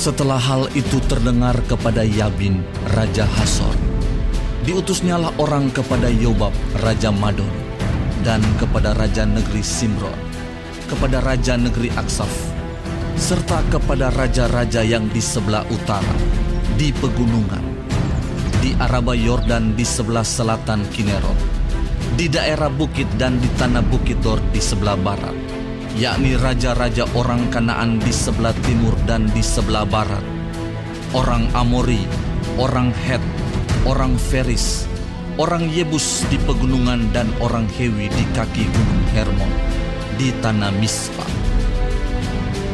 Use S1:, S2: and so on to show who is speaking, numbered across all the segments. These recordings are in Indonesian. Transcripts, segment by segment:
S1: Setelah hal itu terdengar kepada Yabin, Raja Hasor, diutusnyalah orang kepada Yobab, Raja Madon, dan kepada Raja Negeri Simron, kepada Raja Negeri Aksaf, serta kepada raja-raja yang di sebelah utara, di pegunungan, di Araba Yordan di sebelah selatan Kinerot, di daerah bukit dan di tanah bukit Dor di sebelah barat, yakni raja-raja orang Kanaan di sebelah timur dan di sebelah barat, orang Amori, orang Het, orang Feris, orang Yebus di pegunungan dan orang Hewi di kaki gunung Hermon, di tanah Mispa.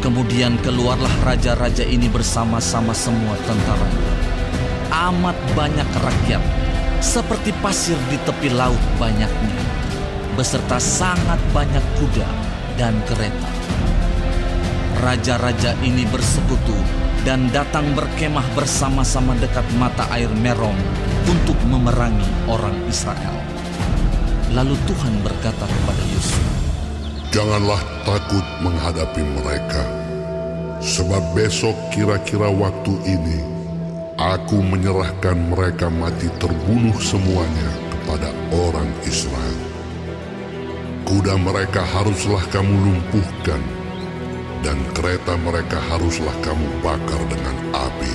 S1: Kemudian keluarlah raja-raja ini bersama-sama semua tentaranya. Amat banyak rakyat, seperti pasir di tepi laut banyaknya, beserta sangat banyak kuda dan kereta. Raja-raja ini bersekutu dan datang berkemah bersama-sama dekat mata air Merom untuk memerangi orang Israel. Lalu Tuhan berkata kepada Yosua,
S2: "Janganlah takut menghadapi mereka, sebab besok kira-kira waktu ini aku menyerahkan mereka mati terbunuh semuanya kepada orang Israel. Kuda mereka haruslah kamu lumpuhkan, dan kereta mereka haruslah kamu bakar dengan api."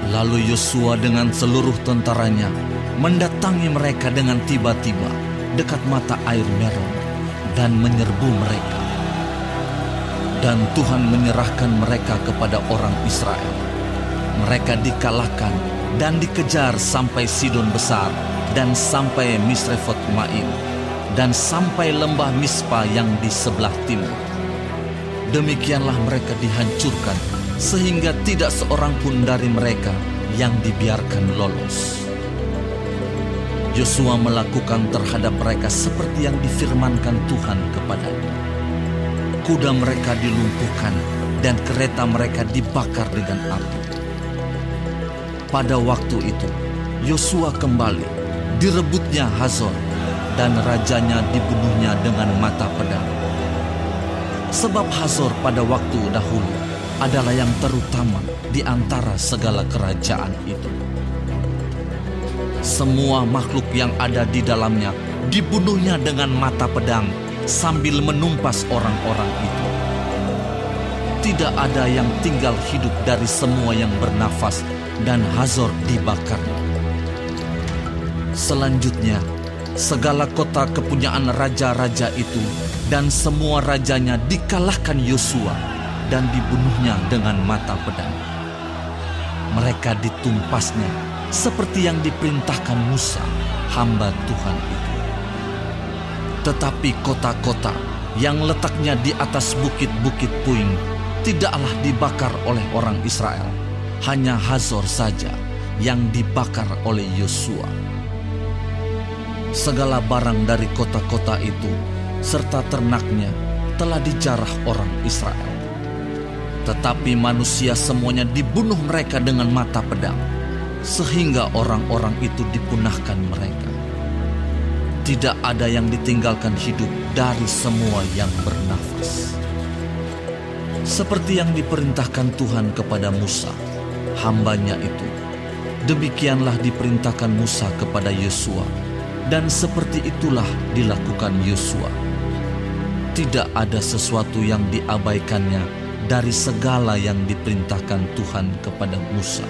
S1: Lalu Yosua dengan seluruh tentaranya mendatangi mereka dengan tiba-tiba dekat mata air Merom dan menyerbu mereka. Dan Tuhan menyerahkan mereka kepada orang Israel. Mereka dikalahkan dan dikejar sampai Sidon Besar dan sampai Misrefot Maim dan sampai lembah Mispa yang di sebelah timur. Demikianlah mereka dihancurkan sehingga tidak seorang pun dari mereka yang dibiarkan lolos. Yosua melakukan terhadap mereka seperti yang difirmankan Tuhan kepadanya. Kuda mereka dilumpuhkan dan kereta mereka dibakar dengan api. Pada waktu itu, Yosua kembali, direbutnya Hazor, dan rajanya dibunuhnya dengan mata pedang. Sebab Hazor pada waktu dahulu adalah yang terutama di antara segala kerajaan itu. Semua makhluk yang ada di dalamnya dibunuhnya dengan mata pedang sambil menumpas orang-orang itu. Tidak ada yang tinggal hidup dari semua yang bernafas, dan Hazor dibakarnya. Selanjutnya, segala kota kepunyaan raja-raja itu dan semua rajanya dikalahkan Yosua dan dibunuhnya dengan mata pedang. Mereka ditumpasnya seperti yang diperintahkan Musa, hamba Tuhan itu. Tetapi kota-kota yang letaknya di atas bukit-bukit puing tidaklah dibakar oleh orang Israel. Hanya Hazor saja yang dibakar oleh Yosua. Segala barang dari kota-kota itu serta ternaknya telah dijarah orang Israel. Tetapi manusia semuanya dibunuh mereka dengan mata pedang, sehingga orang-orang itu dipunahkan mereka. Tidak ada yang ditinggalkan hidup dari semua yang bernafas. Seperti yang diperintahkan Tuhan kepada Musa, hambanya itu, demikianlah diperintahkan Musa kepada Yosua, dan seperti itulah dilakukan Yosua. Tidak ada sesuatu yang diabaikannya dari segala yang diperintahkan Tuhan kepada Musa.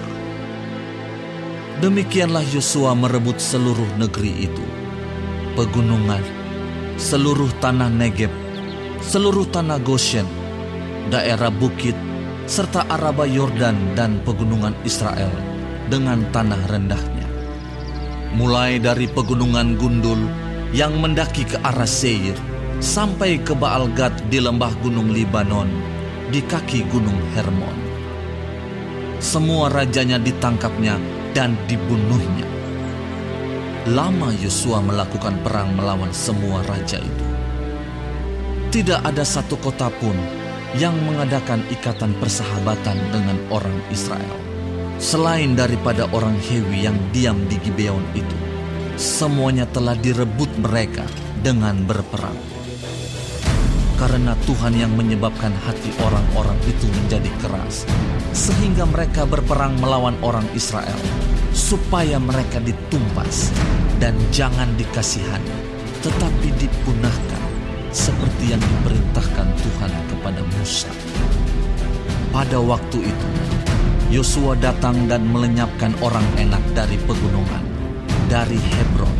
S1: Demikianlah Yosua merebut seluruh negeri itu, pegunungan, seluruh tanah Negeb, seluruh tanah Goshen, daerah bukit, serta Araba Yordan dan pegunungan Israel dengan tanah rendahnya. Mulai dari pegunungan Gundul yang mendaki ke arah Seir, sampai ke Baal-Gad di lembah gunung Libanon, di kaki gunung Hermon. Semua rajanya ditangkapnya dan dibunuhnya. Lama Yosua melakukan perang melawan semua raja itu. Tidak ada satu kota pun yang mengadakan ikatan persahabatan dengan orang Israel, selain daripada orang Hewi yang diam di Gibeon itu. Semuanya telah direbut mereka dengan berperang. karena Tuhan yang menyebabkan hati orang-orang itu menjadi keras, sehingga mereka berperang melawan orang Israel, supaya mereka ditumpas dan jangan dikasihani, tetapi dipunahkan, seperti yang diperintahkan Tuhan kepada Musa. Pada waktu itu, Yosua datang dan melenyapkan orang Enak dari pegunungan, dari Hebron,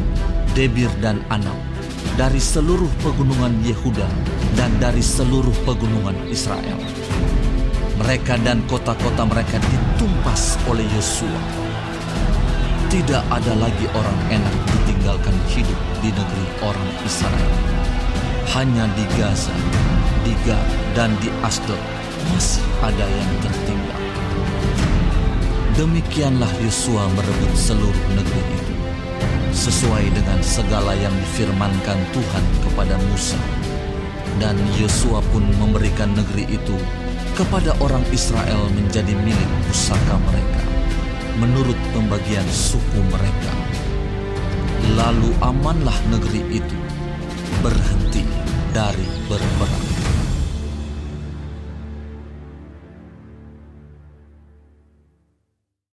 S1: Debir dan Anab, dari seluruh pegunungan Yehuda dan dari seluruh pegunungan Israel. Mereka dan kota-kota mereka ditumpas oleh Yosua. Tidak ada lagi orang Enak ditinggalkan hidup di negeri orang Israel. Hanya di Gaza, di Gat dan di Asdod masih ada yang tertinggal. Demikianlah Yosua merebut seluruh negeri itu, sesuai dengan segala yang difirmankan Tuhan kepada Musa. Dan Yosua pun memberikan negeri itu kepada orang Israel menjadi milik pusaka mereka, menurut pembagian suku mereka. Lalu amanlah negeri itu, berhenti dari berperang.